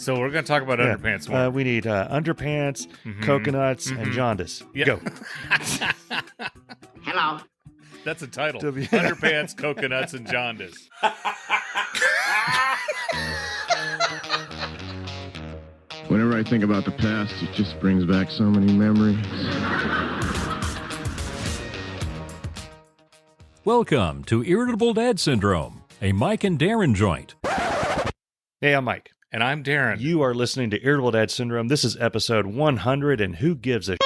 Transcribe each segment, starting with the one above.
So we're going to talk about underpants more. We need underpants, coconuts, and jaundice. Yep. Go. Hello. That's a title. Underpants, coconuts, and jaundice. Whenever I think about the past, it just brings back so many memories. Welcome to Irritable Dad Syndrome, a Mike and Darin joint. Hey, I'm Mike. And I'm Darin. You are listening to Irritable Dad Syndrome. This is episode 100, and who gives a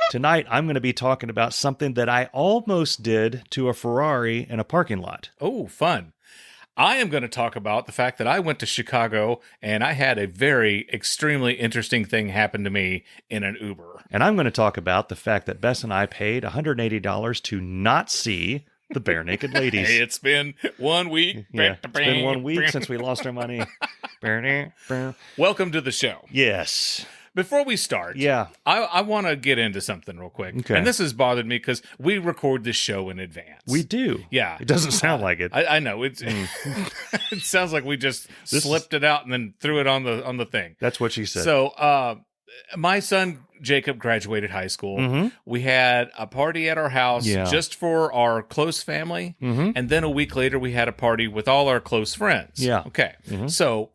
Tonight, I'm going to be talking about something that I almost did to a Ferrari in a parking lot. Oh, fun. I am going to talk about the fact that I went to Chicago and I had a very extremely interesting thing happen to me in an Uber. And I'm going to talk about the fact that Bess and I paid $180 to not see the Bare Naked Ladies. Hey, it's been 1 week. Yeah, it's been 1 week since we lost our money. Welcome to the show. Yes. Before we start, I want to get into something real quick. Okay. And this has bothered me because we record this show in advance. We do. Yeah. It doesn't sound like it. I know. It sounds like we just slipped it out and then threw it on the thing. That's what she said. So my son, Jacob, graduated high school. Mm-hmm. We had a party at our house just for our close family. Mm-hmm. And then a week later, we had a party with all our close friends. Yeah. Okay. Mm-hmm. So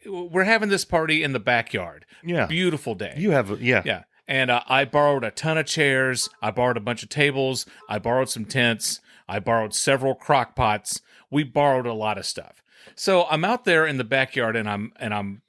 we're having this party in the backyard. Yeah. Beautiful day. You have, Yeah. And I borrowed a ton of chairs. I borrowed a bunch of tables. I borrowed some tents. I borrowed several crock pots. We borrowed a lot of stuff. So I'm out there in the backyard and I'm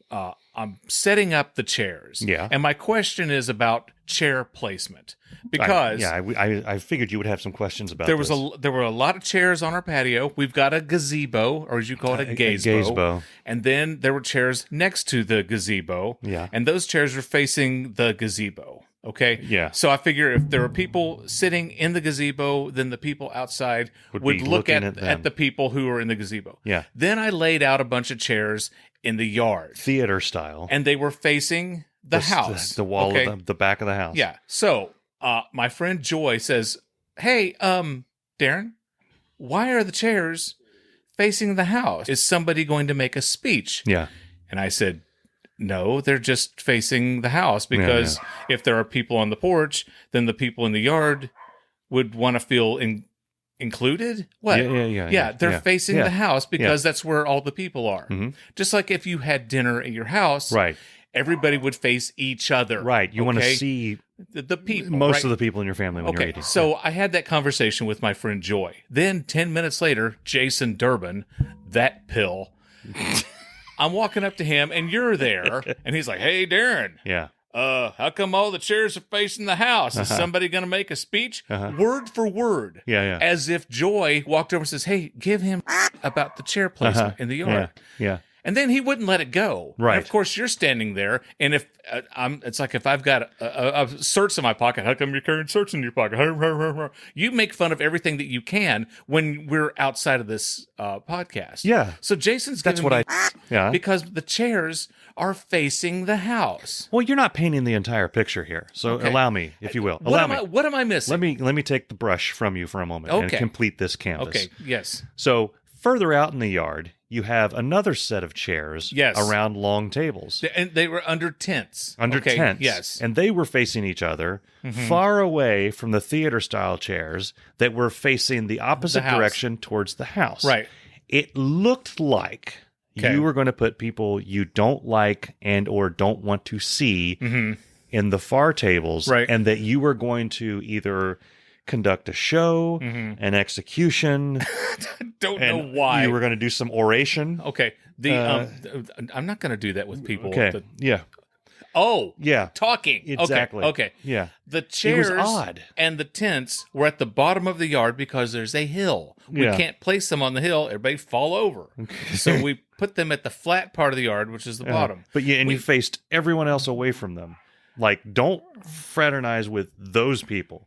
setting up the chairs. Yeah. And my question is about chair placement because I figured you would have some questions about there this. there were a lot of chairs on our patio. We've got a gazebo, or as you call it, a gazebo. And then there were chairs next to the gazebo. Yeah. And those chairs were facing the gazebo. Okay. Yeah. So I figure if there were people sitting in the gazebo, then the people outside would be look looking at the people who were in the gazebo. Yeah. Then I laid out a bunch of chairs in the yard. Theater style. And they were facing the house. The wall of the back of the house. Yeah. So my friend Joy says, "Hey, Darin, why are the chairs facing the house? Is somebody going to make a speech?" Yeah. And I said, "No, they're just facing the house because if there are people on the porch, then the people in the yard would want to feel included." What? Yeah. They're facing the house because that's where all the people are. Mm-hmm. Just like if you had dinner at your house, Right. everybody would face each other. Right. You want to see the people. most of the people in your family when you're eating. So I had that conversation with my friend Joy. Then 10 minutes later, Jason Durbin, that pill, I'm walking up to him and you're there. And he's like, "Hey, Darin. Yeah. How come all the chairs are facing the house? Is somebody going to make a speech?" Word for word. Yeah. As if Joy walked over and says, "Hey, give him about the chair placement in the yard." Yeah. And then he wouldn't let it go. Right. And of course, you're standing there, and if it's like if I've got a certs in my pocket, how come you're carrying certs in your pocket? You make fun of everything that you can when we're outside of this podcast. Yeah. So Jason's That's giving what me Yeah. because the chairs are facing the house. Well, you're not painting the entire picture here. So allow me, if you will. What am I missing? Let me take the brush from you for a moment and complete this canvas. Okay. Yes. So further out in the yard, you have another set of chairs around long tables. And they were under tents. Tents. Yes. And they were facing each other far away from the theater-style chairs that were facing the opposite direction towards the house. Right. It looked like you were going to put people you don't like and or don't want to see in the far tables, and that you were going to either conduct a show, an execution. Don't know why. You were going to do some oration. Okay. I'm not going to do that with people. Okay. Talking. Exactly. Okay. Yeah. The chairs It was odd. and the tents were at the bottom of the yard because there's a hill. We can't place them on the hill. Everybody fall over. So we put them at the flat part of the yard, which is the bottom. But you faced everyone else away from them. Like, don't fraternize with those people.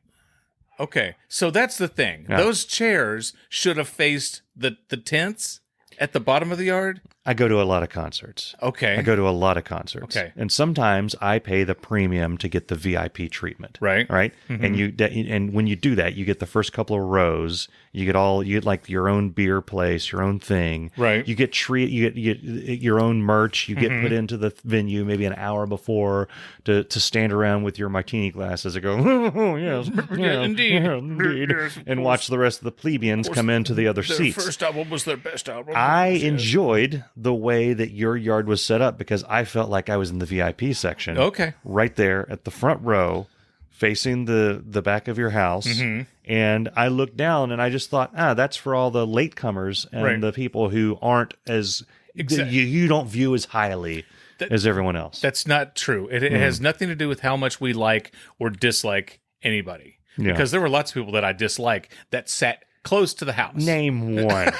Okay, so that's the thing. Yeah. Those chairs should have faced the tents at the bottom of the yard. I go to a lot of concerts. Okay. I go to a lot of concerts. Okay. And sometimes I pay the premium to get the VIP treatment. Right. Right. Mm-hmm. And when you do that, you get the first couple of rows. You get like your own beer place, your own thing. Right. You get you get your own merch. You get put into the venue maybe an hour before to stand around with your martini glasses and go, oh, yes, indeed. Yes, and watch the rest of the plebeians come into the other seats. Their first album was their best album. I enjoyed the way that your yard was set up because I felt like I was in the VIP section. Okay. Right there at the front row, facing the back of your house. And I looked down and I just thought, that's for all the latecomers and the people who aren't as, you don't view as highly as everyone else. That's not true. It has nothing to do with how much we like or dislike anybody. Yeah. Because there were lots of people that I dislike that sat close to the house. Name one.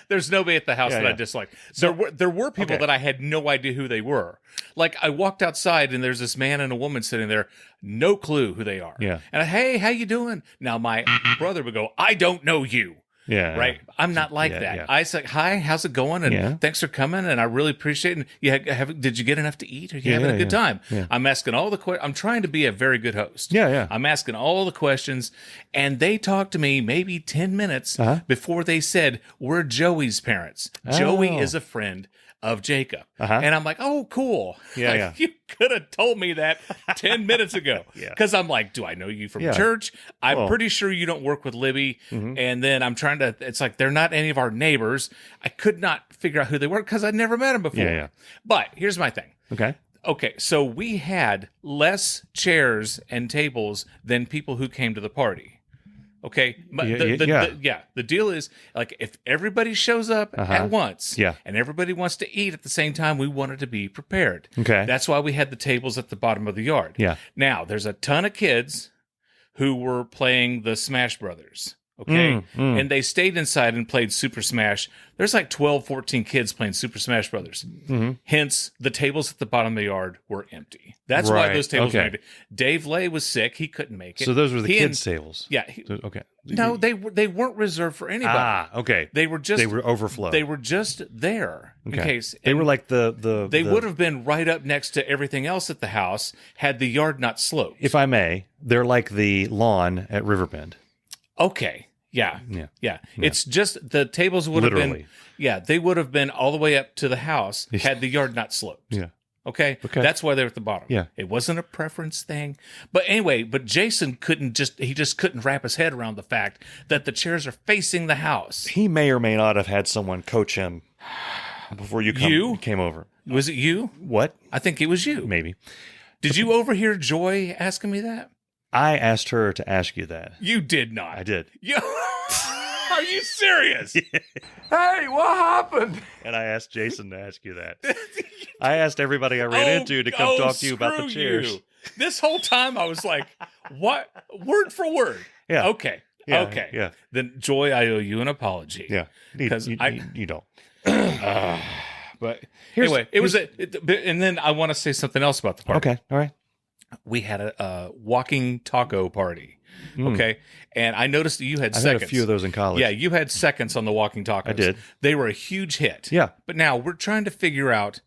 There's nobody at the house that I disliked. There were people that I had no idea who they were. Like, I walked outside and there's this man and a woman sitting there, no clue who they are. Yeah. And hey, how you doing? Now my brother would go, I don't know you. Yeah. Right. I'm not like that. Yeah. I said, hi, how's it going? And thanks for coming. And I really appreciate it. Did you get enough to eat? Are you having a good time? Yeah. I'm asking all the questions. I'm trying to be a very good host. Yeah. I'm asking all the questions. And they talked to me maybe 10 minutes before they said, we're Joey's parents. Joey is a friend of Jacob. And I'm like, oh, cool. Yeah. You could have told me that 10 minutes ago. Because I'm like, do I know you from church? I'm pretty sure you don't work with Libby. And then I'm trying to, it's like, they're not any of our neighbors. I could not figure out who they were because I'd never met them before. Yeah. But here's my thing. Okay. So we had less chairs and tables than people who came to the party. Okay, but the deal is, like, if everybody shows up at once and everybody wants to eat at the same time, we wanted to be prepared. Okay. That's why we had the tables at the bottom of the yard. Yeah. Now, there's a ton of kids who were playing the Smash Brothers. Okay. And they stayed inside and played Super Smash. There's like 12, 14 kids playing Super Smash Brothers. Hence, the tables at the bottom of the yard were empty. That's why those tables were empty. Dave Lay was sick. He couldn't make it. So those were the kids' tables? Yeah. Okay. No, they weren't reserved for anybody. Okay. They were overflow. They were just there in case. They were like they would have been right up next to everything else at the house had the yard not sloped. If I may, they're like the lawn at Riverbend. Okay. Yeah. It's just the tables would have been. Yeah, they would have been all the way up to the house had the yard not sloped. Yeah. Okay. That's why they're at the bottom. Yeah. It wasn't a preference thing. But anyway, Jason couldn't wrap his head around the fact that the chairs are facing the house. He may or may not have had someone coach him before you came over. Was it you? What? I think it was you. Maybe. Did you overhear Joy asking me that? I asked her to ask you that. You did not. I did. Are you serious? Hey, what happened? And I asked Jason to ask you that. I asked everybody I ran into to come talk to you about the chairs. You. This whole time I was like, what? Word for word. Yeah. Okay. Yeah, okay. Yeah. Then, Joy, I owe you an apology. Yeah. Because you don't. But anyway, and then I want to say something else about the party. Okay. All right. We had a walking taco party. Okay. And I noticed that you had seconds. I had a few of those in college. Yeah, you had seconds on the walking tacos. I did. They were a huge hit. Yeah. But now we're trying to figure out,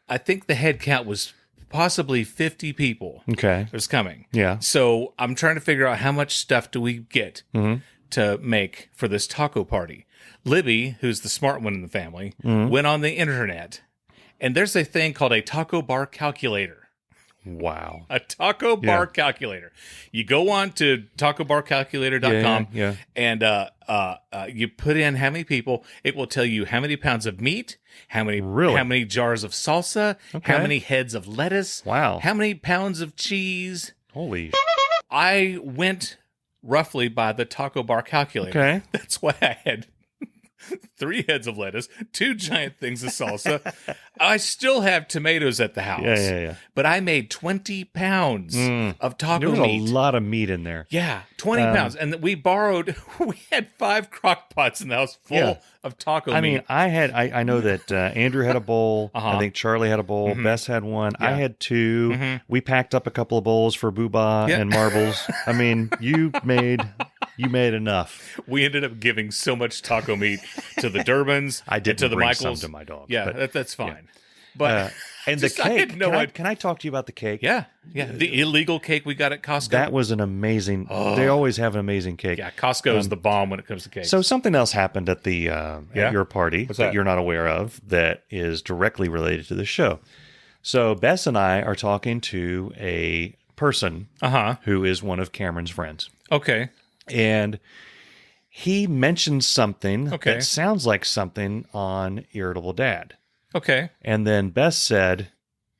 I think the head count was possibly 50 people. Okay. Was coming. Yeah. So I'm trying to figure out how much stuff do we get to make for this taco party. Libby, who's the smart one in the family, went on the internet, and there's a thing called a taco bar calculator. Wow. A taco bar calculator. You go on to tacobarcalculator.com and you put in how many people. It will tell you how many pounds of meat, how many jars of salsa, how many heads of lettuce, how many pounds of cheese. Holy. I went roughly by the taco bar calculator. Okay. That's why I had 3 heads of lettuce, 2 giant things of salsa. I still have tomatoes at the house. Yeah. But I made 20 pounds of taco meat. There was a lot of meat in there. Yeah, 20 pounds. And we had 5 crock pots in the house full of taco meat. I mean, I know that Andrew had a bowl. I think Charlie had a bowl. Bess had one. I had 2. We packed up a couple of bowls for Booba and Marbles. I mean, you made You made enough. We ended up giving so much taco meat to the Durbans. I did to the bring Michaels. some to my dog. Yeah, but, that's fine. But and the cake. Can I talk to you about the cake? Yeah. The illegal cake we got at Costco. That was an amazing. They always have an amazing cake. Yeah, Costco is the bomb when it comes to cake. So something else happened at the at your party that you're not aware of that is directly related to the show. So Bess and I are talking to a person who is one of Cameron's friends. Okay. And he mentioned something that sounds like something on Irritable Dad. Okay. And then Bess said,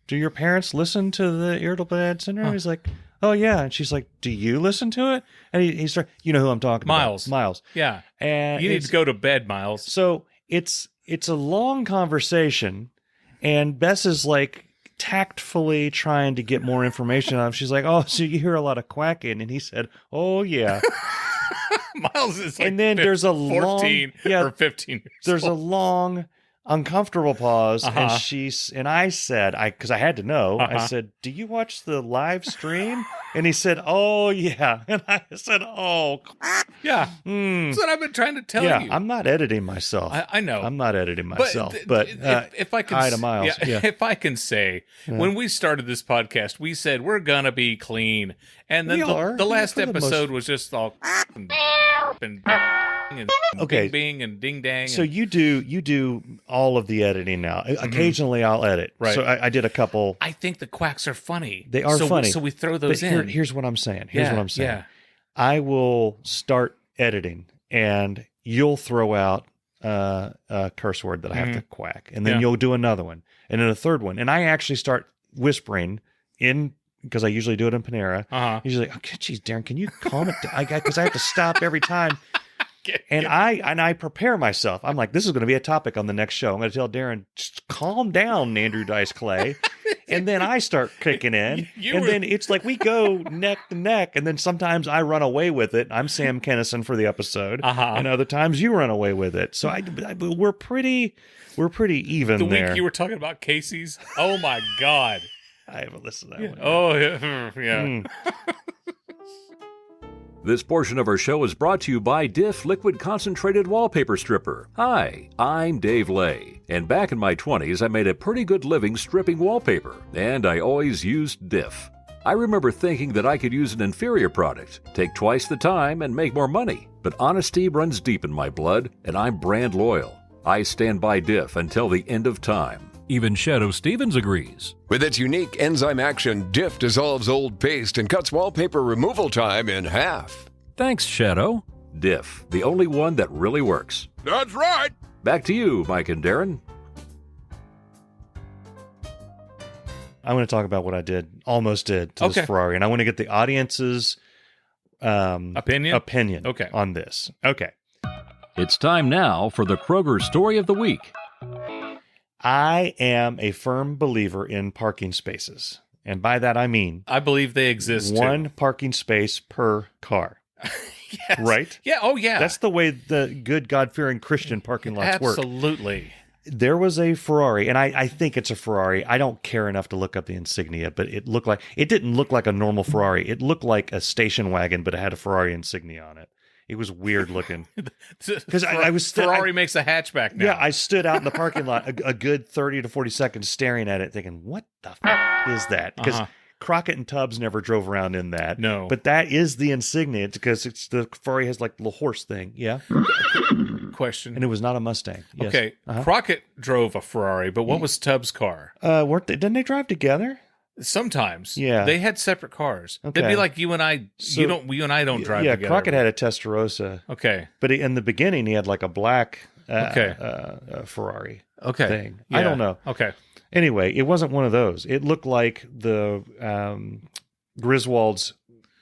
do your parents listen to the Irritable Dad Syndrome? He's like, oh, yeah. And she's like, do you listen to it? And he started, you know who I'm talking about. Miles. Yeah. And you need to go to bed, Miles. So it's a long conversation, and Bess is like tactfully trying to get more information out of him. She's like, oh, so you hear a lot of quacking? And he said, oh, yeah. Miles is like and then there's a 14 or 15 years There's old. a long uncomfortable pause, and I said, because I had to know, I said, do you watch the live stream? And he said, oh, yeah. And I said, oh, yeah. That's what I've been trying to tell you. I'm not editing myself. I know. I'm not editing myself. But if I can, hi to Miles. If I can say, when we started this podcast, we said we're gonna be clean, and then the last episode was just all and bing and ding dang. So you do all of the editing now. Occasionally I'll edit. Right. So I did a couple. I think the quacks are funny. They are funny. So we throw those in. Here's what I'm saying. Yeah. I will start editing, and you'll throw out a curse word that I have to quack, and then you'll do another one, and then a third one, and I actually start whispering in, because I usually do it in Panera. He's like, "Okay, geez, Darren, can you calm it down?" Because I have to stop every time. And I prepare myself. I'm like, this is going to be a topic on the next show. I'm going to tell Darren, just calm down, Andrew Dice Clay. And then I start kicking in. Then it's like we go neck to neck. And then sometimes I run away with it. I'm Sam Kennison for the episode. And other times you run away with it. So we're pretty even there. The week you were talking about Casey's, oh my God. I haven't listened to that one. Oh, yeah. This portion of our show is brought to you by Diff Liquid Concentrated Wallpaper Stripper. Hi, I'm Dave Lay, and back in my 20s I made a pretty good living stripping wallpaper, and I always used Diff. I remember thinking that I could use an inferior product, take twice the time, and make more money. But honesty runs deep in my blood, and I'm brand loyal. I stand by Diff until the end of time. Even Shadow Stevens agrees. With its unique enzyme action, Diff dissolves old paste and cuts wallpaper removal time in half. Thanks, Shadow. Diff, the only one that really works. That's right. Back to you, Mike and Darin. I'm going to talk about what I almost did to this Ferrari, and I want to get the audience's opinion on this. Okay. It's time now for the Kroger Story of the Week. I am a firm believer in parking spaces. And by that, I mean... I believe they exist, one parking space per car. Yes. Right? Yeah, oh yeah. That's the way the good God-fearing Christian parking lots work. Absolutely. There was a Ferrari, and I think it's a Ferrari. I don't care enough to look up the insignia, but it didn't look like a normal Ferrari. It looked like a station wagon, but it had a Ferrari insignia on it. It was weird looking. Because Ferrari makes a hatchback now. Yeah, I stood out in the parking lot a good 30 to 40 seconds staring at it thinking, what the f*** is that? Because Crockett and Tubbs never drove around in that. No. But that is the insignia because the Ferrari has like the little horse thing. Yeah. Question. And it was not a Mustang. Yes. Okay. Crockett drove a Ferrari, but what was Tubbs' car? Didn't they drive together? Sometimes. Yeah. They had separate cars. Okay. It'd be like you and I. You and I don't drive together. Yeah, Crockett had a Testarossa. Okay. But in the beginning, he had like a black Ferrari thing. Yeah. I don't know. Okay. Anyway, it wasn't one of those. It looked like the Griswold's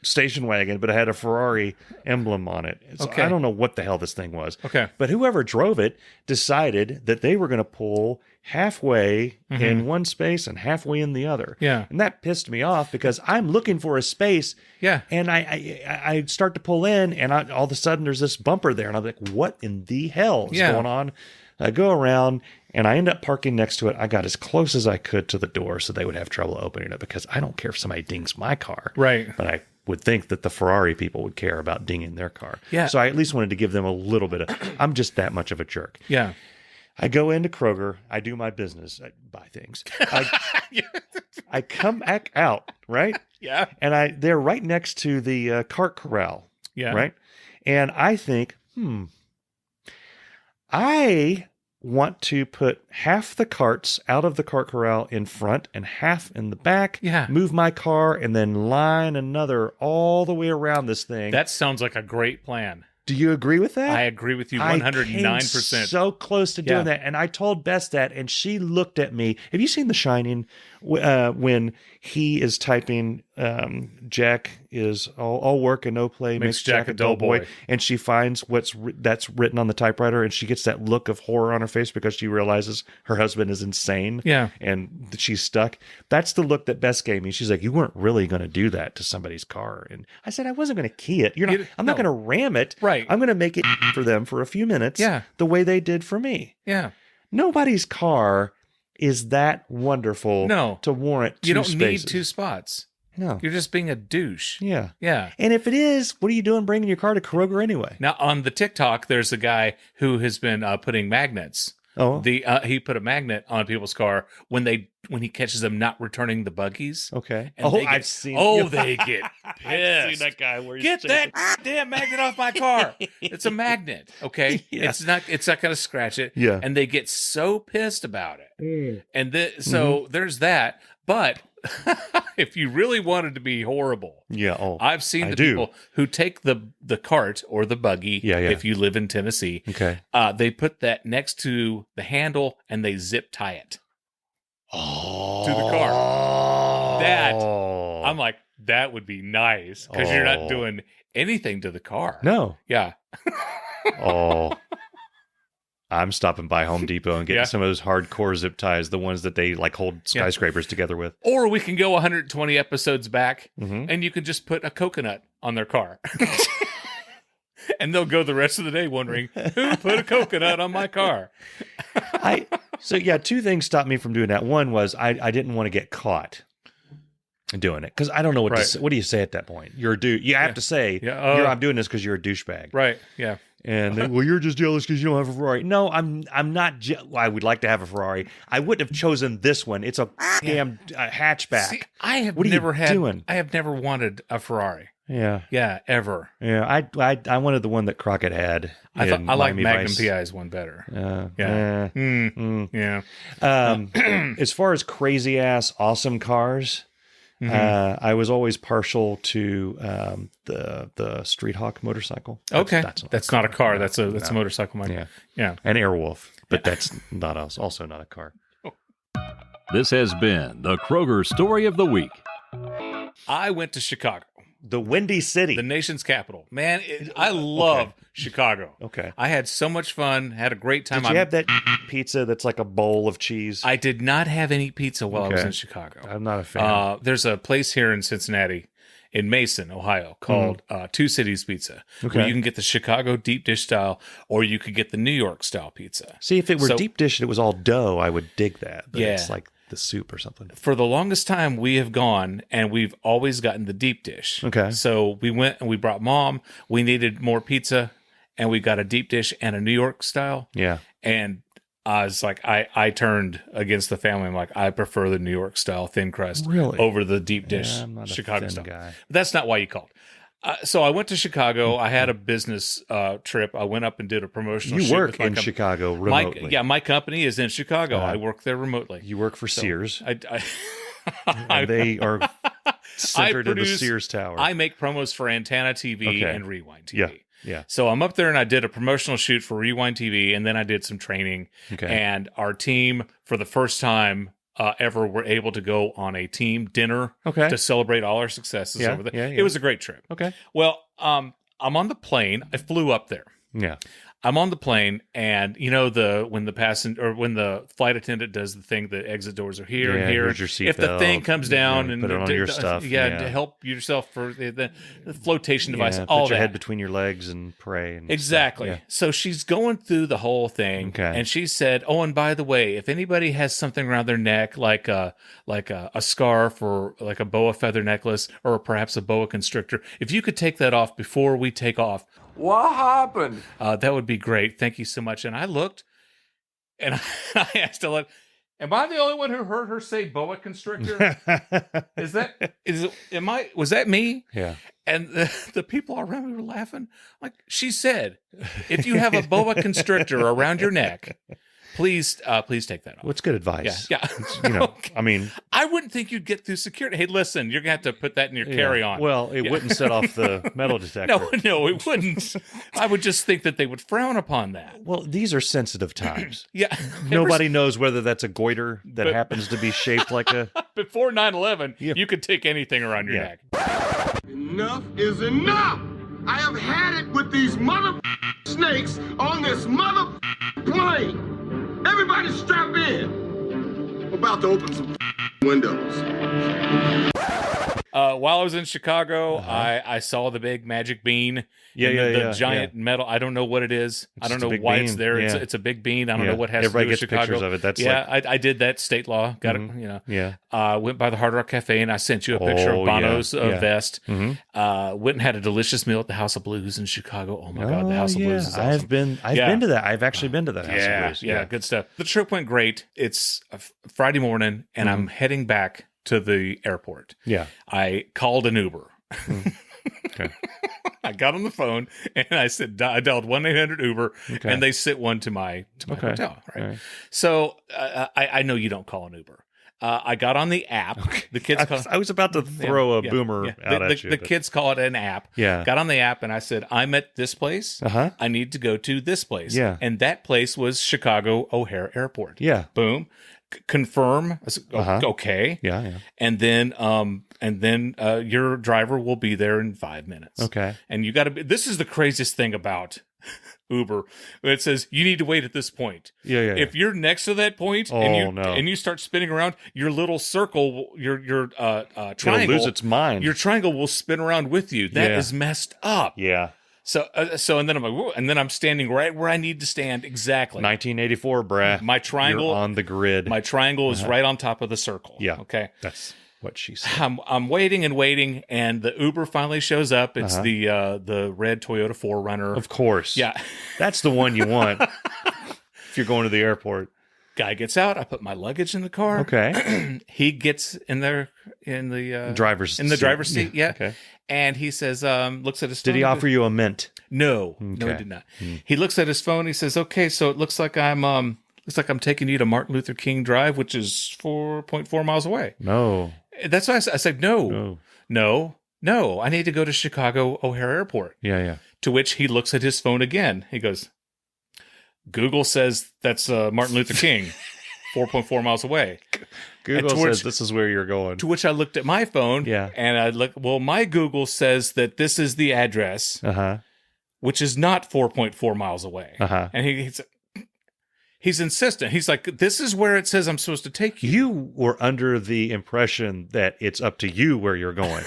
station wagon, but it had a Ferrari emblem on it. So I don't know what the hell this thing was. Okay. But whoever drove it decided that they were going to pull halfway in one space and halfway in the other. Yeah. And that pissed me off because I'm looking for a space. Yeah. And I start to pull in, and all of a sudden there's this bumper there, and I'm like, what in the hell is going on? I go around and I end up parking next to it. I got as close as I could to the door so they would have trouble opening it because I don't care if somebody dings my car. Right. But I would think that the Ferrari people would care about dinging their car. Yeah. So I at least wanted to give them a little bit of, I'm just that much of a jerk. Yeah. I go into Kroger. I do my business. I buy things. I come back out, right? Yeah. And they're right next to the cart corral. Yeah. Right. And I think, I want to put half the carts out of the cart corral in front and half in the back. Yeah. Move my car and then line another all the way around this thing. That sounds like a great plan. Do you agree with that? I agree with you 109%. I came so close to doing that. And I told Bess that, and she looked at me. Have you seen The Shining? When he is typing, Jack is all work and no play makes Jack a dull boy. And she finds that's written on the typewriter, and she gets that look of horror on her face because she realizes her husband is insane. Yeah. And she's stuck. That's the look that Bess gave me. She's like, you weren't really going to do that to somebody's car. And I said, I wasn't going to key it. I'm not going to ram it. Right. I'm going to make it for them for a few minutes. Yeah. The way they did for me. Yeah. Nobody's car is that wonderful to warrant two spaces. You don't need two spots. No. You're just being a douche. Yeah. Yeah. And if it is, what are you doing bringing your car to Kroger anyway? Now, on the TikTok, there's a guy who has been putting magnets. Oh. He put a magnet on people's car when he catches them not returning the buggies. Okay. And I've seen. Oh, they get pissed. I've seen that guy where get that damn magnet off my car. It's a magnet. Okay. Yeah. It's not going to scratch it. Yeah. And they get so pissed about it. And there's that. But if you really wanted to be horrible, I've seen the people who take the cart or the buggy. If you live in Tennessee, they put that next to the handle and they zip tie it to the car. That I'm like, that would be nice because you're not doing anything to the car. No. Yeah. I'm stopping by Home Depot and getting some of those hardcore zip ties, the ones that they like hold skyscrapers together with. Or we can go 120 episodes back and you can just put a coconut on their car. And they'll go the rest of the day wondering, who put a coconut on my car? Two things stopped me from doing that. One was I didn't want to get caught doing it because I don't know what to say. What do you say at that point? You're a dude. You have to say, I'm doing this because you're a douchebag. Right, yeah. And then, you're just jealous because you don't have a Ferrari. No, I'm not. I would like to have a Ferrari. I wouldn't have chosen this one. It's a damn hatchback. See, I have what never are you doing? I have never wanted a Ferrari. Yeah. Yeah, ever. Yeah, I wanted the one that Crockett had. I like Magnum PI's one better. Yeah. As far as crazy ass awesome cars, I was always partial to the Street Hawk motorcycle. That's not a car. That's a motorcycle. Yeah. An Airwolf, but that's also not a car. This has been the Kroger Story of the Week. I went to Chicago. The Windy City. The nation's capital. Man, I love Chicago. Okay. I had so much fun, had a great time. Did you have that pizza that's like a bowl of cheese? I did not have any pizza while I was in Chicago. I'm not a fan. There's a place here in Cincinnati, in Mason, Ohio, called Two Cities Pizza, where you can get the Chicago deep dish style, or you could get the New York style pizza. See, if it were deep dish and it was all dough, I would dig that. But it's like the soup or something. For the longest time, we have gone and we've always gotten the deep dish. Okay. So we went and we brought Mom. We needed more pizza, and we got a deep dish and a New York style. Yeah. And I was like, I turned against the family. I'm like, I prefer the New York style thin crust over the deep dish Chicago style. Guy. But that's not why you called. So I went to Chicago. I had a business trip. I went up and did a promotional shoot. You work in Chicago remotely. My company is in Chicago. I work there remotely. You work for Sears. And they are centered in the Sears Tower. I make promos for Antenna TV and Rewind TV. Yeah. So I'm up there and I did a promotional shoot for Rewind TV, and then I did some training. Okay. And our team, for the first time ever, were able to go on a team dinner to celebrate all our successes over there. It was a great trip. Okay. Well, I'm on the plane. I flew up there. Yeah. I'm on the plane, and when the flight attendant does the thing, the exit doors are here and here. Here's your seatbelt. If the thing comes down and put it on your stuff, to help yourself for the flotation device, all put your that. head between your legs and pray. And exactly. stuff. Yeah. So she's going through the whole thing, and she said, "Oh, and by the way, if anybody has something around their neck, like a scarf or like a boa feather necklace or perhaps a boa constrictor, if you could take that off before we take off." What happened? That would be great. Thank you so much. And I looked, and I asked her, like, am I the only one who heard her say boa constrictor? Was that me? Yeah. And the people around me were laughing. Like, she said, if you have a boa constrictor around your neck, please take that off. Well, it's good advice. Yeah. I mean, I wouldn't think you'd get through security. Hey, listen, you're going to have to put that in your carry-on. Well, it wouldn't set off the metal detector. No, it wouldn't. I would just think that they would frown upon that. Well, these are sensitive times. Yeah. Nobody knows whether that's a goiter that happens to be shaped like a... Before 9/11, you could take anything around your neck. Enough is enough! I have had it with these mother snakes on this mother plane! Everybody strap in! I'm about to open some windows. While I was in Chicago, I saw the big magic bean. The giant metal. I don't know what it is. I don't know why it's there. Yeah. It's a big bean. I don't know what has Everybody to do with gets Chicago. pictures of it. That's I did that. State law. Got it. Yeah. Went by the Hard Rock Cafe and I sent you a picture of Bono's vest. Mm-hmm. Went and had a delicious meal at the House of Blues in Chicago. Oh my God, the House of Blues is awesome. I've been to that. I've actually been to that House of Blues. Yeah, good stuff. The trip went great. It's a Friday morning and I'm heading back to the airport. Yeah. I called an Uber. Okay. I got on the phone and I said, I dialed 1-800-UBER and they sent one to my hotel. Right. So I know you don't call an Uber. I got on the app. Okay. The kids I was about to throw a boomer out at you. The kids call it an app. Yeah. Got on the app and I said, I'm at this place. I need to go to this place. Yeah. And that place was Chicago O'Hare Airport. Yeah. Boom. Confirm. I said, okay. Yeah. And then your driver will be there in 5 minutes. Okay. And you got to be. This is the craziest thing about Uber. It says you need to wait at this point. Yeah. If you're next to that point and you start spinning around, your little circle, your triangle, it'll lose its mind. Your triangle will spin around with you. That is messed up. Yeah. So and then I'm like, whoa, and then I'm standing right where I need to stand exactly. 1984, brah. My triangle You're on the grid. My triangle is right on top of the circle. Yeah. Okay. That's what she said. I'm waiting, and the Uber finally shows up. It's the red Toyota 4Runner. Of course. Yeah. That's the one you want if you're going to the airport. Guy gets out. I put my luggage in the car. Okay. He gets in there in the driver's seat. Yeah. Okay. And he says, looks at his phone. Did he offer you a mint? No. Okay. No, he did not. He looks at his phone. He says, okay, so it looks like I'm taking you to Martin Luther King Drive, which is 4.4 miles away. No. That's why I said, no. I need to go to Chicago O'Hare Airport. Yeah. To which he looks at his phone again. He goes, Google says that's Martin Luther King, 4.4 miles away. Google says this is where you're going. To which I looked at my phone, and I look. Well, my Google says that this is the address, which is not 4.4 miles away. And he's insistent. He's like, "This is where it says I'm supposed to take you." You were under the impression that it's up to you where you're going.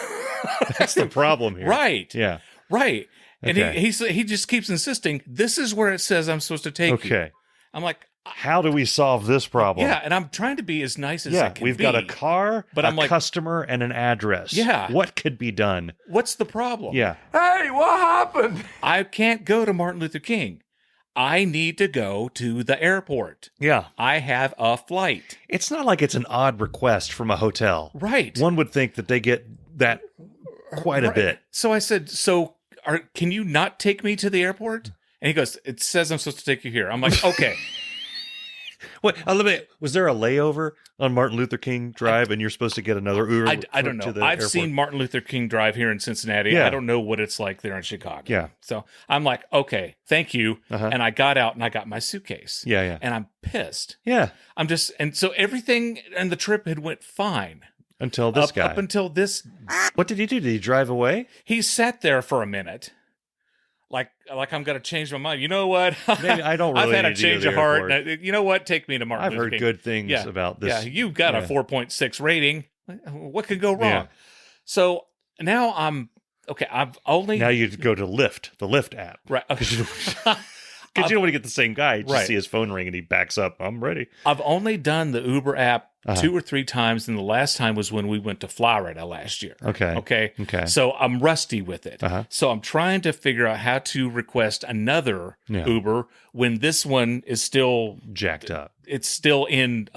That's the problem here, right? Yeah, right. And he just keeps insisting, "This is where it says I'm supposed to take you." Okay. I'm like, how do we solve this problem? Yeah, and I'm trying to be as nice as I can we've got a car, but I'm like, customer, and an address. Yeah. What could be done? What's the problem? Yeah. Hey, what happened? I can't go to Martin Luther King. I need to go to the airport. Yeah. I have a flight. It's not like it's an odd request from a hotel. Right. One would think that they get that quite a bit. So I said, can you not take me to the airport? And he goes, it says I'm supposed to take you here. I'm like, okay. Wait, was there a layover on Martin Luther King Drive and you're supposed to get another Uber? I don't know. I've seen Martin Luther King Drive here in Cincinnati. Yeah. I don't know what it's like there in Chicago. Yeah. So I'm like, okay, thank you. And I got out and I got my suitcase. Yeah. And I'm pissed. Yeah. And so everything and the trip had went fine. Until this guy. Up until this. What did he do? Did he drive away? He sat there for a minute. like I'm going to change my mind. You know what? Maybe I don't really I've had a need to go to change the of heart. airport. You know what? Take me to Martin I've Luther heard King. good things about this. Yeah, you've got a 4.6 rating. What could go wrong? Yeah. So now I've only... Now you go to Lyft, the Lyft app. Right. Because you don't want to get the same guy. You just Right. see his phone ring and he backs up. I'm ready. I've only done the Uber app 2 or 3 times, and the last time was when we went to Florida last year. Okay. So I'm rusty with it. So I'm trying to figure out how to request another Uber when this one is still jacked up. It's still in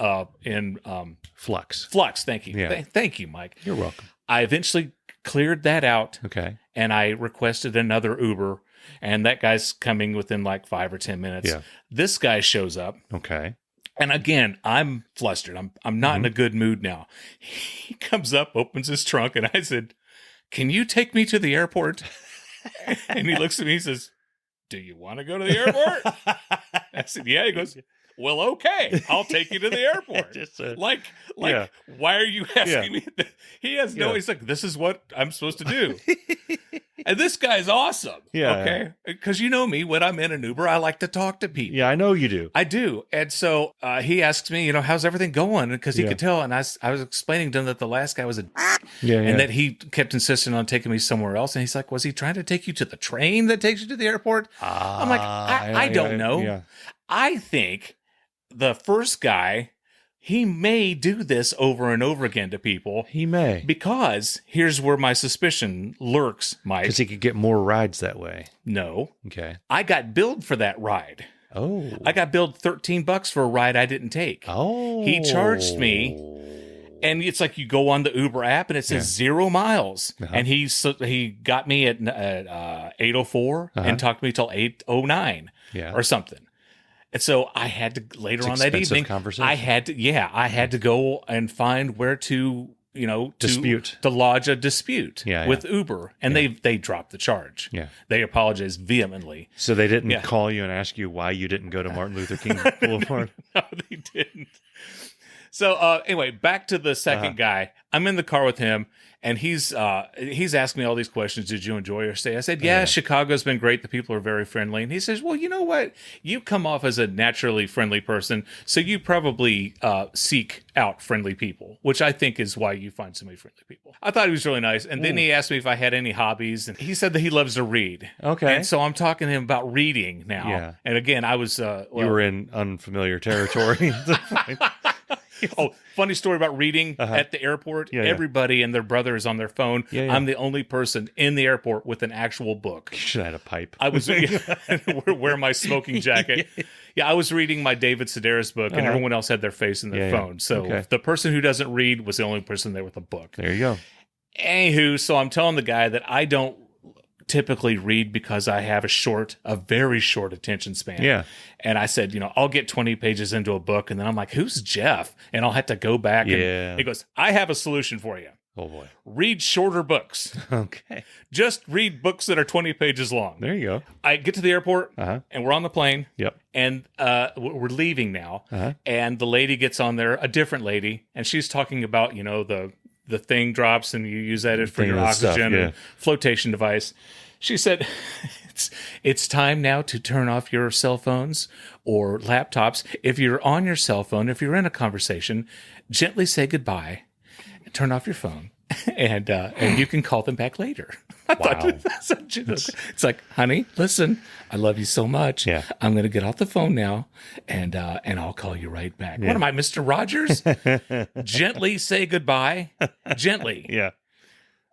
flux. Flux. Thank you. Yeah. Thank you, Mike. You're welcome. I eventually cleared that out. Okay. And I requested another Uber, and that guy's coming within like 5 or 10 minutes. Yeah. This guy shows up. Okay. And again, I'm flustered. I'm not in a good mood now. He comes up, opens his trunk, and I said, "Can you take me to the airport?" And he looks at me and says, "Do you want to go to the airport?" I said, "Yeah." He goes, "Well, okay, I'll take you to the airport." Why are you asking me? He has no. He's like, "This is what I'm supposed to do." And this guy's awesome. Yeah. Okay. Because you know me, when I'm in an Uber, I like to talk to people. Yeah, I know you do. I do. And so he asks me, how's everything going? Because he could tell. And I was explaining to him that the last guy was and that he kept insisting on taking me somewhere else. And he's like, was he trying to take you to the train that takes you to the airport? I'm like, I don't know. Yeah. I think the first guy, he may do this over and over again to people. He may. Because here's where my suspicion lurks, Mike. Because he could get more rides that way. No. Okay. I got billed for that ride. Oh. I got billed $13 for a ride I didn't take. Oh. He charged me. And it's like you go on the Uber app and it says 0 miles. And he got me at 8:04 and talked to me till 8:09 or something. And so I had to later on that evening. I had to go and find where to to lodge a dispute with Uber, and they dropped the charge. Yeah, they apologized vehemently. So they didn't call you and ask you why you didn't go to Martin Luther King Boulevard. No, they didn't. So anyway, back to the second guy. I'm in the car with him, and he's asking me all these questions. Did you enjoy your stay? I said, yeah, Chicago's been great. The people are very friendly. And he says, well, you know what? You come off as a naturally friendly person, so you probably seek out friendly people, which I think is why you find so many friendly people. I thought he was really nice. And then he asked me if I had any hobbies, and he said that he loves to read. Okay. And so I'm talking to him about reading now. Yeah. And again, I was... you were in unfamiliar territory. Oh, funny story about reading at the airport. Yeah, everybody and their brother is on their phone. Yeah. I'm the only person in the airport with an actual book. You should have had a pipe. I was wear my smoking jacket. Yeah, I was reading my David Sedaris book, and everyone else had their face in their phone. So the person who doesn't read was the only person there with a book. There you go. Anywho, so I'm telling the guy that I don't typically read because I have a very short attention span. Yeah. And I said, I'll get 20 pages into a book, and then I'm like, who's Jeff? And I'll have to go back. And he goes, I have a solution for you. Oh boy. Read shorter books. Okay. Just read books that are 20 pages long. There you go. I get to the airport and we're on the plane. Yep. And we're leaving now. And the lady gets on there, a different lady, and she's talking about, the thing drops and you use that for your oxygen and flotation device. She said, it's time now to turn off your cell phones or laptops. If you're on your cell phone, if you're in a conversation, gently say goodbye, turn off your phone, and you can call them back later. Wow. It's like, honey, listen, I love you so much. Yeah. I'm going to get off the phone now, and I'll call you right back. What am I, Mr. Rogers? Gently say goodbye. Gently. Yeah.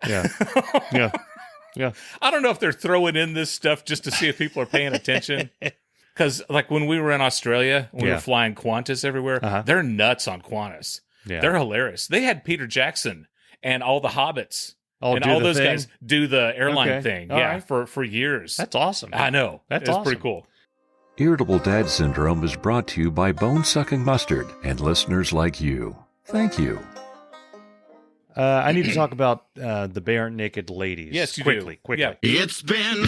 Yeah. Yeah. Yeah. I don't know if they're throwing in this stuff just to see if people are paying attention. Because like when we were in Australia, we were flying Qantas everywhere. They're nuts on Qantas. Yeah. They're hilarious. They had Peter Jackson and all the Hobbits and all those guys do the airline thing. All right. For years. That's awesome. I know. That's awesome. Pretty cool. Irritable Dad Syndrome is brought to you by Bone-Sucking Mustard and listeners like you. Thank you. I need to talk about the Bare Naked Ladies. Yes, you quickly. Yeah. It's been 1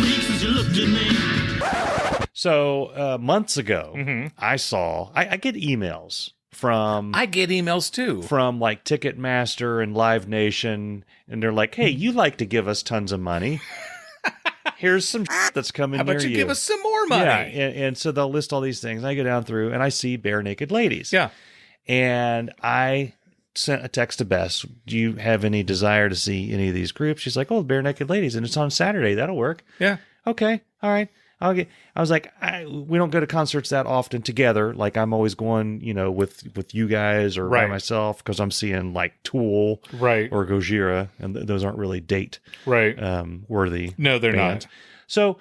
week since you looked at me. So months ago, I get emails from... I get emails too. From like Ticketmaster and Live Nation, and they're like, hey, you like to give us tons of money. here's some that's coming. How about near you give us some more money? Yeah, and so they'll list all these things. I go down through and I see Bare Naked Ladies. Yeah. And I sent a text to Bess. Do you have any desire to see any of these groups? She's like, oh, Bare Naked Ladies. And it's on Saturday. That'll work. Yeah. Okay. All right. I was like, we don't go to concerts that often together. Like I'm always going, with you guys or by myself because I'm seeing like Tool or Gojira, and those aren't really date worthy. No, they're bands. not. So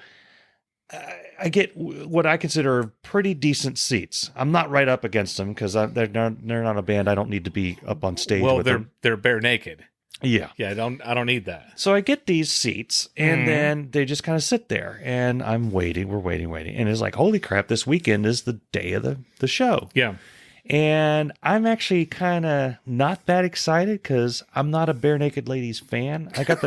I get what I consider pretty decent seats. I'm not right up against them because they're not a band I don't need to be up on stage with them. They're bare naked. Yeah. Yeah, I don't need that. So I get these seats and then they just kind of sit there and I'm waiting. We're waiting. And it's like, holy crap, this weekend is the day of the show. Yeah. And I'm actually kind of not that excited because I'm not a Bare Naked Ladies fan. I got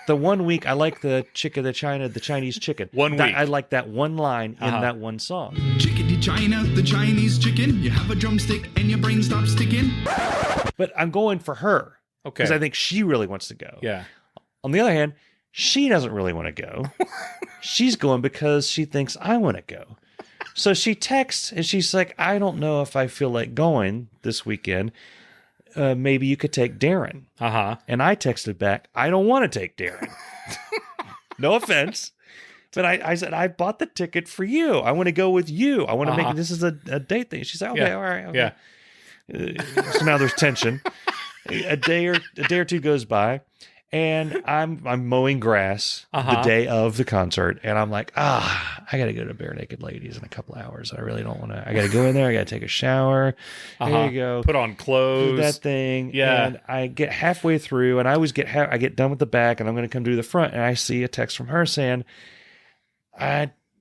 the 1 week I like the Chinese chicken. 1 week. I like that one line in that one song. Chickadee China, the Chinese chicken. You have a drumstick and your brain stops sticking. But I'm going for her. Okay. Because I think she really wants to go. Yeah. On the other hand, she doesn't really want to go. She's going because she thinks I want to go. So she texts and she's like, I don't know if I feel like going this weekend. Maybe you could take Darin. And I texted back, I don't want to take Darin. No offense. But I said, I bought the ticket for you. I want to go with you. I want to make this is a date thing. She's like, okay, all right. Okay. Yeah. So now there's tension. A day or two goes by, and I'm mowing grass the day of the concert, and I'm like, I got to go to Bare Naked Ladies in a couple hours. I really don't want to. I got to go in there. I got to take a shower. There you go. Put on clothes. Do that thing. Yeah. And I get halfway through, and I always I get done with the back, and I'm going to come do the front, and I see a text from her saying,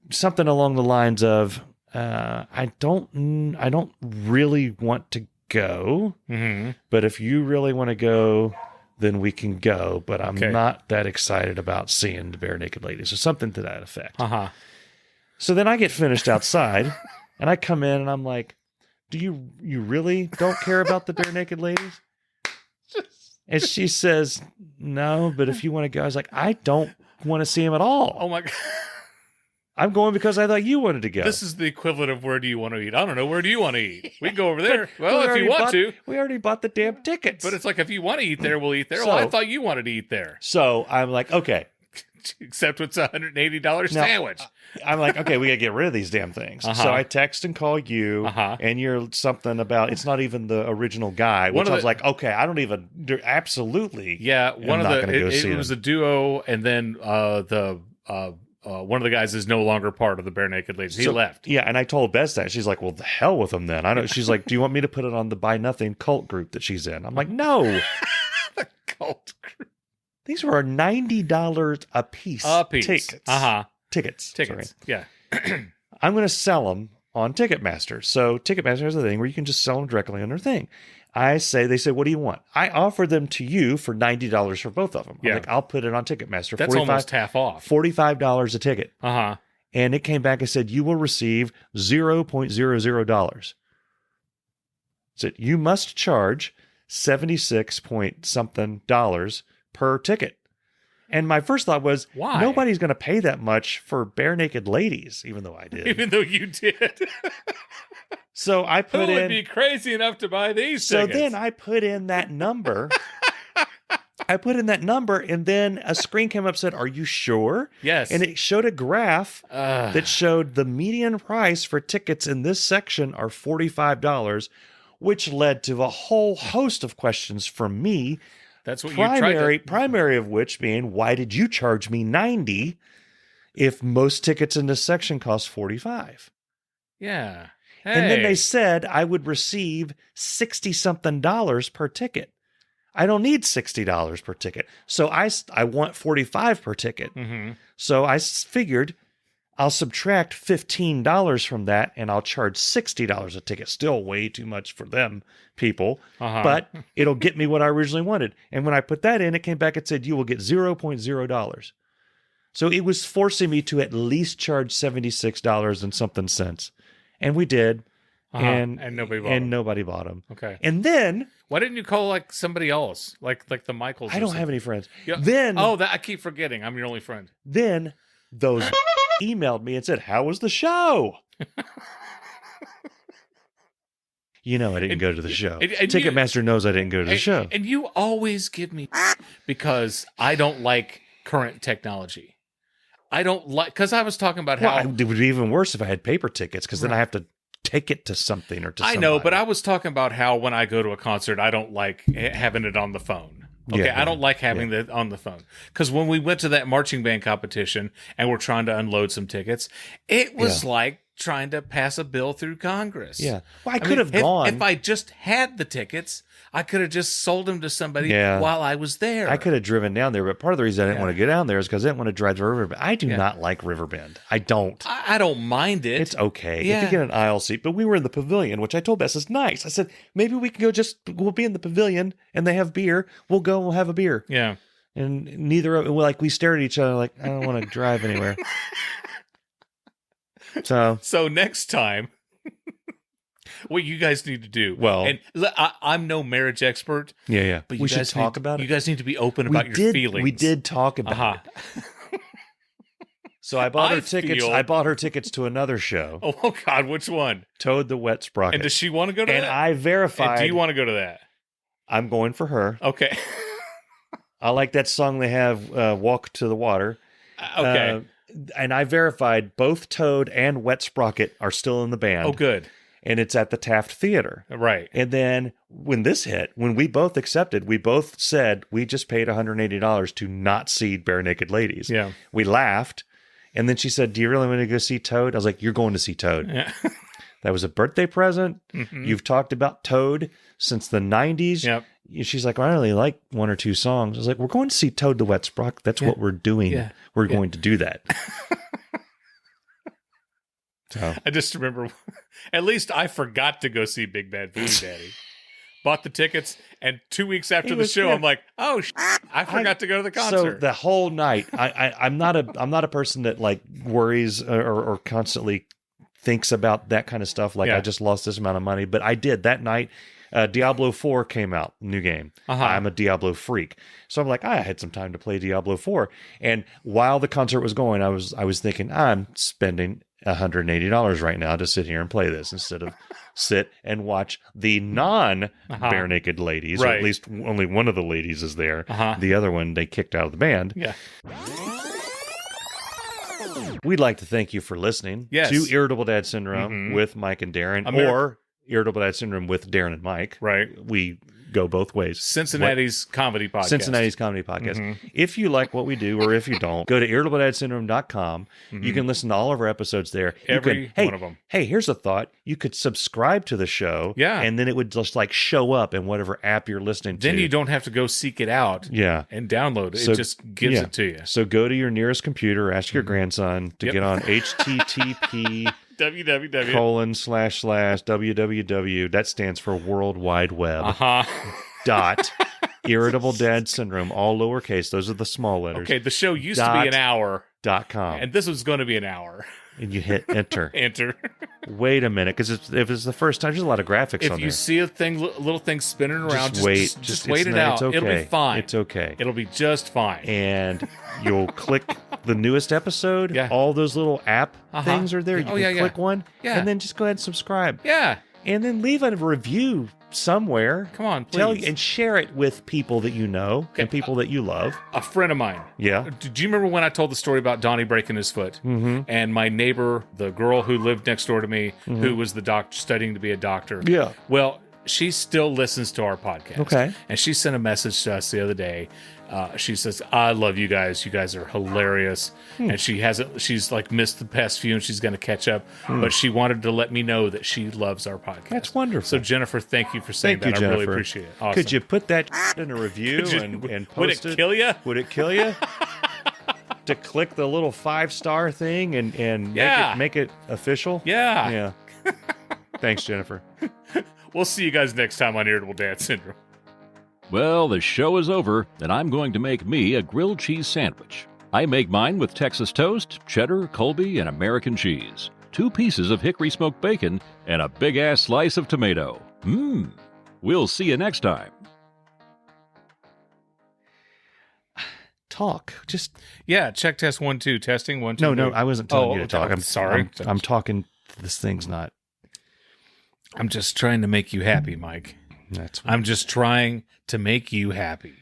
something along the lines of, I don't really want to go, but if you really want to go, then we can go, but I'm not that excited about seeing the Bare Naked Ladies or something to that effect. So then I get finished outside and I come in and I'm like, do you really don't care about the Bare Naked Ladies? And she says, no, but if you want to go, I was like, I don't want to see him at all. Oh my God. I'm going because I thought you wanted to go. This is the equivalent of where do you want to eat? I don't know. Where do you want to eat? We can go over there. Well, if you want to. We already bought the damn tickets. But it's like, if you want to eat there, we'll eat there. So, well, I thought you wanted to eat there. So I'm like, okay. Except it's a $180 sandwich. I'm like, okay, we got to get rid of these damn things. So I text and call you, and you're something about, it's not even the original guy, which I was like, okay, I don't even, absolutely. Yeah, it was a duo, and then one of the guys is no longer part of the Bare Naked Ladies. He left. Yeah, and I told Bess that. She's like, well, the hell with him then. I know. She's like, do you want me to put it on the Buy Nothing cult group that she's in? I'm like, no. The cult group. These were $90 a piece. Tickets. Sorry. Yeah. I'm going to sell them on Ticketmaster. So Ticketmaster has a thing where you can just sell them directly on their thing. They say, what do you want? I offer them to you for $90 for both of them. I'm like, I'll put it on Ticketmaster. That's almost half off. $45 a ticket. And it came back and said, you will receive $0.00. Said, you must charge 76 point something dollars per ticket. And my first thought was, why? Nobody's going to pay that much for Bare Naked Ladies, even though I did. Even though you did. So I put Who would be crazy enough to buy these tickets? So then I put in that number. And then a screen came up and said, are you sure? Yes. And it showed a graph that showed the median price for tickets in this section are $45, which led to a whole host of questions from me. That's what primary of which being, why did you charge me $90 if most tickets in this section cost $45? Yeah. Hey. And then they said I would receive $60-something per ticket. I don't need $60 per ticket. So I want $45 per ticket. So I figured I'll subtract $15 from that and I'll charge $60 a ticket. Still way too much for them people, but it'll get me what I originally wanted. And when I put that in, it came back and said, you will get $0.0. So it was forcing me to at least charge $76 and something cents. And we did. And nobody bought them. Okay. And then, why didn't you call like somebody else, like the Michaels? I don't have any friends. Yeah. Then, I keep forgetting. I'm your only friend. Then those emailed me and said, "How was the show?" You know I didn't go to the show. And Ticketmaster knows I didn't go to the show. And you always give me because I don't like current technology. I don't like, because I was talking about how... It would be even worse if I had paper tickets, because then I have to take it to something or to somebody. I know, but I was talking about how when I go to a concert, I don't like having it on the phone. Okay, I don't like having it on the phone. Because when we went to that marching band competition and we're trying to unload some tickets, it was like trying to pass a bill through Congress. Yeah. Well, I could have gone. If I just had the tickets, I could have just sold them to somebody while I was there. I could have driven down there, but part of the reason I didn't want to get down there is because I didn't want to drive to Riverbend. I do not like Riverbend. I don't. I don't mind it. It's okay if you get an aisle seat. But we were in the pavilion, which I told Bess is nice. I said, maybe we can go we'll be in the pavilion and they have beer. We'll go and we'll have a beer. Yeah. And we stared at each other like, I don't want to drive anywhere. So next time, what you guys need to do, and I'm no marriage expert. Yeah. But we should talk about it. You guys need to be open about your feelings. We did talk about it. So I bought her tickets. I bought her tickets to another show. Oh God, which one? Toad the Wet Sprocket. And does she want to go to that? And I verified. And do you want to go to that? I'm going for her. Okay. I like that song they have, Walk to the Water. Okay. And I verified both Toad and Wet Sprocket are still in the band. Oh, good. And it's at the Taft Theater. Right. And then when this hit, when we both accepted, we both said we just paid $180 to not see Bare Naked Ladies. Yeah. We laughed. And then she said, "Do you really want to go see Toad?" I was like, "You're going to see Toad." Yeah. That was a birthday present. Mm-hmm. You've talked about Toad since the 90s. Yep. She's like, "I only like one or two songs." I was like, "We're going to see Toad the Wet Sprocket. That's what we're doing. Yeah. We're going to do that." So I just remember, at least I forgot to go see Big Bad Voodoo Daddy. Bought the tickets, and 2 weeks after the show, I'm like, "Oh, I forgot to go to the concert." So the whole night, I'm not a person that like worries or constantly thinks about that kind of stuff. Like I just lost this amount of money, but I did that night. Diablo 4 came out, new game. I'm a Diablo freak. So I'm like, I had some time to play Diablo 4. And while the concert was going, I was thinking, I'm spending $180 right now to sit here and play this instead of sit and watch the non-Bare Naked Ladies. Right. Or at least only one of the ladies is there. The other one, they kicked out of the band. Yeah. We'd like to thank you for listening to Irritable Dad Syndrome with Mike and Darin, or Irritable Dad Syndrome with Darin and Mike. Right. We go both ways. Cincinnati's comedy podcast. If you like what we do, or if you don't, go to irritabledadsyndrome.com. You can listen to all of our episodes there. Every one of them. Hey, here's a thought. You could subscribe to the show. Yeah. And then it would just like show up in whatever app you're listening to. Then you don't have to go seek it out. Yeah. And download it. It just gives it to you. So go to your nearest computer, ask your grandson to get on http www. That stands for World Wide Web. Dot Irritable Dad Syndrome, all lowercase. Those are the small letters. Okay, the show used to be an hour. .com. And this was going to be an hour. And you hit enter. Enter. Wait a minute, because if it's the first time, there's a lot of graphics on there. If you see a little thing spinning around, just wait it out. It's okay. It'll be fine. It's okay. It'll be just fine. And you'll click the newest episode. Yeah. All those little app things are there. You can click one. Yeah. And then just go ahead and subscribe. Yeah. And then leave a review somewhere. Come on, please. And share it with people that you know and people that you love. A friend of mine. Yeah. Do you remember when I told the story about Donnie breaking his foot? Mm-hmm. And my neighbor, the girl who lived next door to me, who was the doctor studying to be a doctor. Yeah. Well, she still listens to our podcast. Okay. And she sent a message to us the other day. She says, "I love you guys. You guys are hilarious." And she's like missed the past few and she's going to catch up. But she wanted to let me know that she loves our podcast. That's wonderful. So Jennifer, thank you for saying that. Jennifer. I really appreciate it. Awesome. Could you put that in a review and post it? Would it kill you? Would it kill you? To click the little 5-star thing and make it official? Yeah. Yeah. Thanks, Jennifer. We'll see you guys next time on Irritable Dad Syndrome. Well, the show is over, and I'm going to make me a grilled cheese sandwich. I make mine with Texas toast, cheddar, Colby, and American cheese. 2 pieces of hickory smoked bacon, and a big-ass slice of tomato. We'll see you next time. talk. Just check test 1 2 testing 1 2. No, I wasn't telling you to talk. I'm sorry. I'm talking. This thing's not. I'm just trying to make you happy, Mike. That's. I'm just trying to make you happy.